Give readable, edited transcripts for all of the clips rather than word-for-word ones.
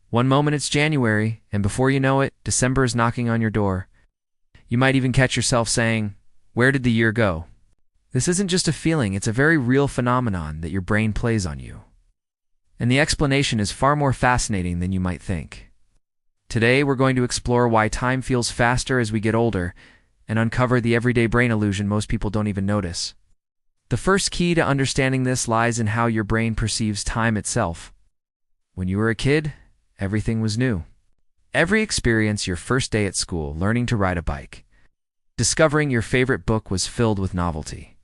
One moment it's January, and before you know it, December is knocking on your door. You might even catch yourself saying, "Where did the year go?" This isn't just a feeling, it's a very real phenomenon that your brain plays on you. And the explanation is far more fascinating than you might think. Today, we're going to explore why time feels faster as we get older and uncover the everyday brain illusion most people don't even notice. The first key to understanding this lies in how your brain perceives time itself. When you were a kid, everything was new. Every experience, your first day at school, learning to ride a bike, discovering your favorite book, was filled with novelty.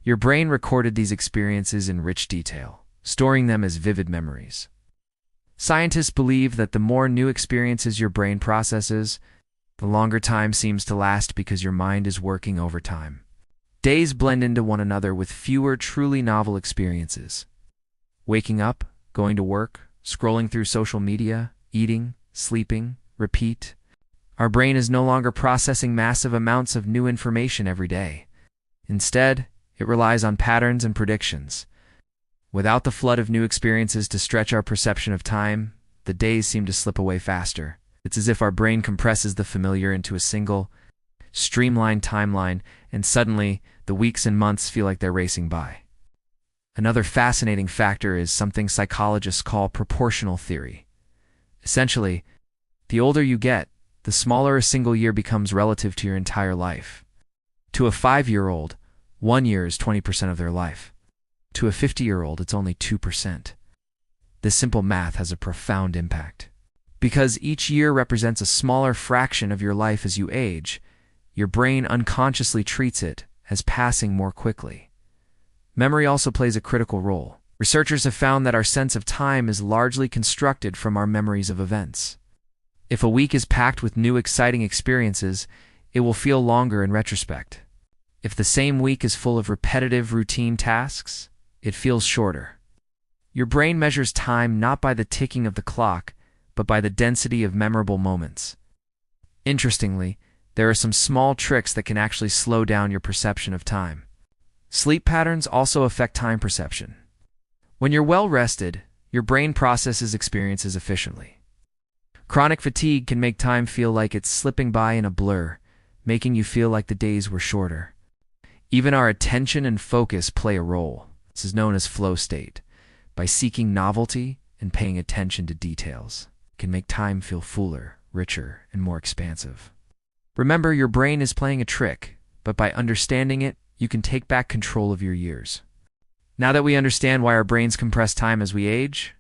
Your brain recorded these experiences in rich detail, storing them as vivid memories. Scientists believe that the more new experiences your brain processes, the longer time seems to last because your mind is working overtime. Days blend into one another with fewer truly novel experiences. Waking up, going to work, scrolling through social media, eating, sleeping, repeat. Our brain is no longer processing massive amounts of new information every day. Instead, it relies on patterns and predictions. Without the flood of new experiences to stretch our perception of time, the days seem to slip away faster. It's as if our brain compresses the familiar into a single, streamlined timeline, and suddenly, the weeks and months feel like they're racing by. Another fascinating factor is something psychologists call proportional theory. Essentially, the older you get, the smaller a single year becomes relative to your entire life. To a 5-year-old, 1 year is 20% of their life. To a 50-year-old, it's only 2%. This simple math has a profound impact. Because each year represents a smaller fraction of your life as you age, your brain unconsciously treats it as passing more quickly. Memory also plays a critical role. Researchers have found that our sense of time is largely constructed from our memories of events. If a week is packed with new exciting experiences, it will feel longer in retrospect. If the same week is full of repetitive, routine tasks, it feels shorter. Your brain measures time not by the ticking of the clock, but by the density of memorable moments. Interestingly, there are some small tricks that can actually slow down your perception of time. Sleep patterns also affect time perception. When you're well rested, your brain processes experiences efficiently. Chronic fatigue can make time feel like it's slipping by in a blur, making you feel like the days were shorter. Even our attention and focus play a role. This is known as flow state. By seeking novelty and paying attention to details, it can make time feel fuller, richer, and more expansive. Remember, your brain is playing a trick, but by understanding it, you can take back control of your years. Now that we understand why our brains compress time as we age,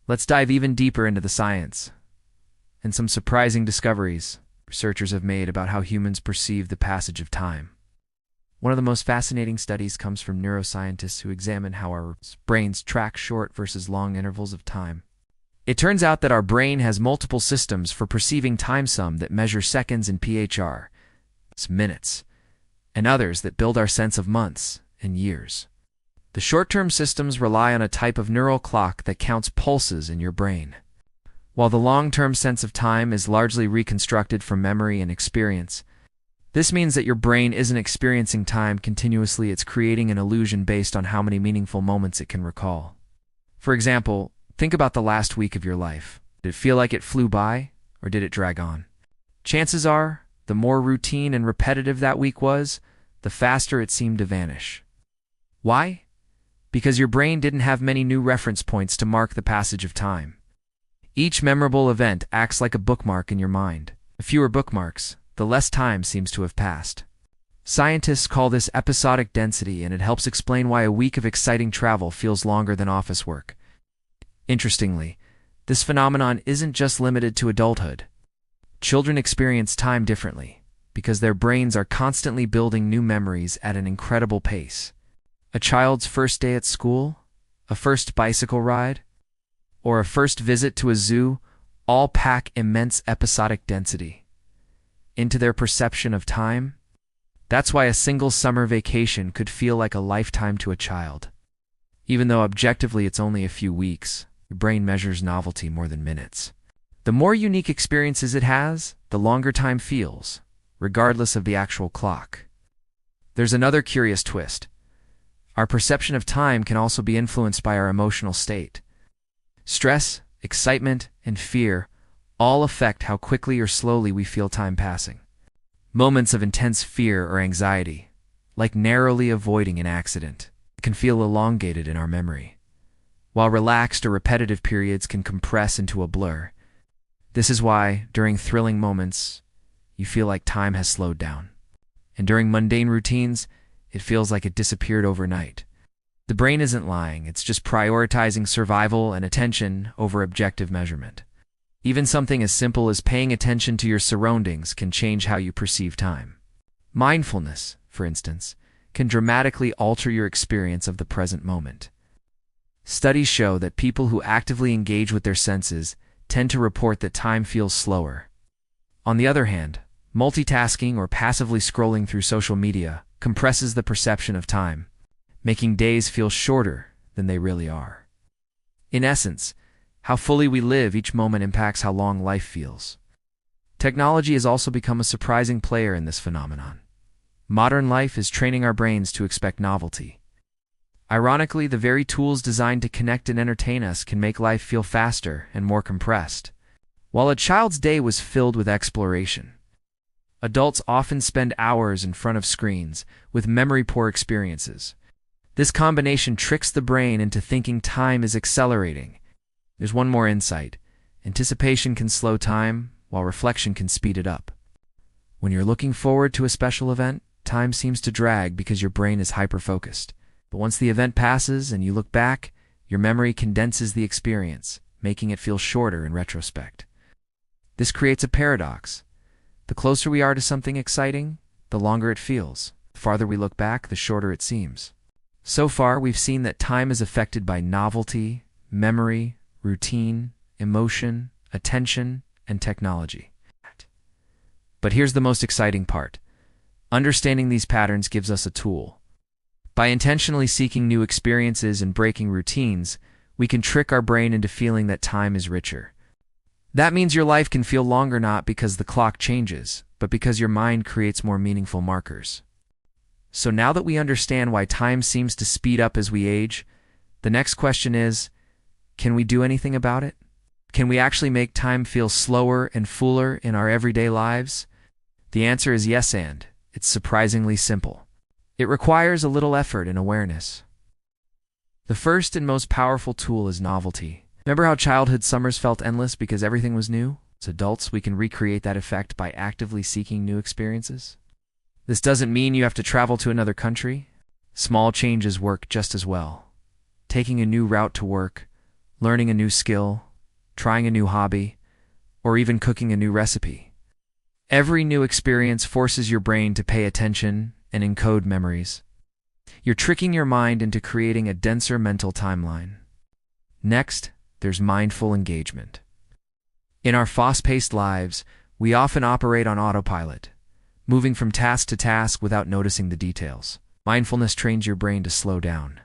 let's dive even deeper into the science and some surprising discoveries researchers have made about how humans perceive the passage of time. One of the most fascinating studies comes from neuroscientists who examine how our brains track short versus long intervals of time. It turns out that our brain has multiple systems for perceiving time, some that measure seconds in PHR, it's minutes, and others that build our sense of months and years. The short-term systems rely on a type of neural clock that counts pulses in your brain, while the long-term sense of time is largely reconstructed from memory and experience. This means that your brain isn't experiencing time continuously, it's creating an illusion based on how many meaningful moments it can recall. For example, think about the last week of your life. Did it feel like it flew by, or did it drag on? Chances are, the more routine and repetitive that week was, the faster it seemed to vanish. Why? Because your brain didn't have many new reference points to mark the passage of time. Each memorable event acts like a bookmark in your mind. The fewer bookmarks, the less time seems to have passed. Scientists call this episodic density, and it helps explain why a week of exciting travel feels longer than office work. Interestingly, this phenomenon isn't just limited to adulthood. Children experience time differently because their brains are constantly building new memories at an incredible pace. A child's first day at school, a first bicycle ride, or a first visit to a zoo all pack immense episodic density into their perception of time. That's why a single summer vacation could feel like a lifetime to a child. Even though objectively it's only a few weeks, your brain measures novelty more than minutes. The more unique experiences it has, the longer time feels, regardless of the actual clock. There's another curious twist. Our perception of time can also be influenced by our emotional state. Stress, excitement, and fear all affect how quickly or slowly we feel time passing. Moments of intense fear or anxiety, like narrowly avoiding an accident, can feel elongated in our memory, while relaxed or repetitive periods can compress into a blur. This is why, during thrilling moments, you feel like time has slowed down. And during mundane routines, it feels like it disappeared overnight. The brain isn't lying, it's just prioritizing survival and attention over objective measurement. Even something as simple as paying attention to your surroundings can change how you perceive time. Mindfulness, for instance, can dramatically alter your experience of the present moment. Studies show that people who actively engage with their senses tend to report that time feels slower. On the other hand, multitasking or passively scrolling through social media compresses the perception of time, making days feel shorter than they really are. In essence, how fully we live each moment impacts how long life feels. Technology has also become a surprising player in this phenomenon. Modern life is training our brains to expect novelty. Ironically, the very tools designed to connect and entertain us can make life feel faster and more compressed. While a child's day was filled with exploration, adults often spend hours in front of screens with memory-poor experiences. This combination tricks the brain into thinking time is accelerating. There's one more insight. Anticipation can slow time, while reflection can speed it up. When you're looking forward to a special event, time seems to drag because your brain is hyper-focused. But once the event passes and you look back, your memory condenses the experience, making it feel shorter in retrospect. This creates a paradox. The closer we are to something exciting, the longer it feels. The farther we look back, the shorter it seems. So far, we've seen that time is affected by novelty, memory, routine, emotion, attention, and technology. But here's the most exciting part. Understanding these patterns gives us a tool. By intentionally seeking new experiences and breaking routines, we can trick our brain into feeling that time is richer. That means your life can feel longer not because the clock changes, but because your mind creates more meaningful markers. So now that we understand why time seems to speed up as we age, the next question is, can we do anything about it? Can we actually make time feel slower and fuller in our everyday lives? The answer is yes, and it's surprisingly simple. It requires a little effort and awareness. The first and most powerful tool is novelty. Remember how childhood summers felt endless because everything was new? As adults, we can recreate that effect by actively seeking new experiences. This doesn't mean you have to travel to another country. Small changes work just as well. Taking a new route to work, learning a new skill, trying a new hobby, or even cooking a new recipe. Every new experience forces your brain to pay attention and encode memories. You're tricking your mind into creating a denser mental timeline. Next, there's mindful engagement. In our fast-paced lives, we often operate on autopilot, moving from task to task without noticing the details. Mindfulness trains your brain to slow down.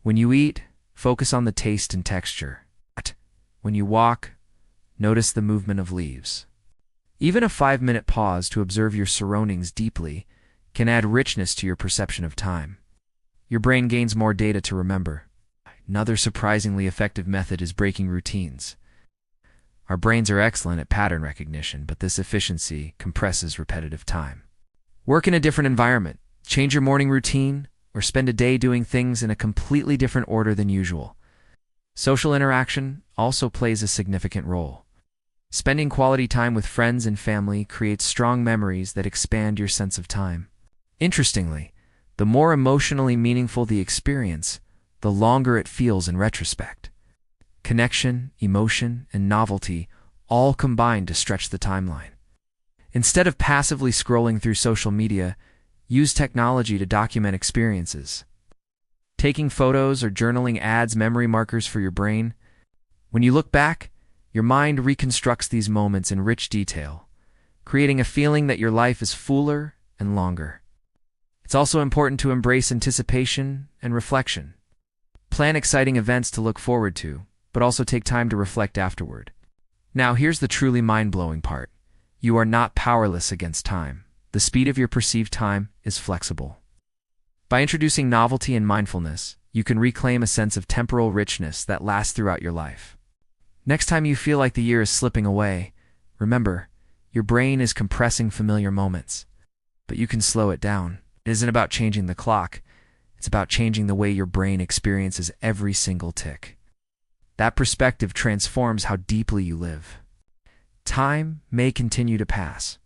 When you eat, focus on the taste and texture. When you walk, notice the movement of leaves. Even a 5-minute pause to observe your surroundings deeply can add richness to your perception of time. Your brain gains more data to remember. Another surprisingly effective method is breaking routines. Our brains are excellent at pattern recognition, but this efficiency compresses repetitive time. Work in a different environment, change your morning routine, or spend a day doing things in a completely different order than usual. Social interaction also plays a significant role. Spending quality time with friends and family creates strong memories that expand your sense of time. Interestingly, the more emotionally meaningful the experience, the longer it feels in retrospect. Connection, emotion, and novelty all combine to stretch the timeline. Instead of passively scrolling through social media, use technology to document experiences. Taking photos or journaling adds memory markers for your brain. When you look back, your mind reconstructs these moments in rich detail, creating a feeling that your life is fuller and longer. It's also important to embrace anticipation and reflection. Plan exciting events to look forward to, but also take time to reflect afterward. Now, here's the truly mind-blowing part. You are not powerless against time. The speed of your perceived time is flexible. By introducing novelty and mindfulness, you can reclaim a sense of temporal richness that lasts throughout your life. Next time you feel like the year is slipping away, remember, your brain is compressing familiar moments, but you can slow it down. It isn't about changing the clock. It's about changing the way your brain experiences every single tick. That perspective transforms how deeply you live. Time may continue to pass,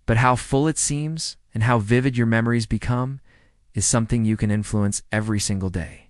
but how full it seems and how vivid your memories become is something you can influence every single day.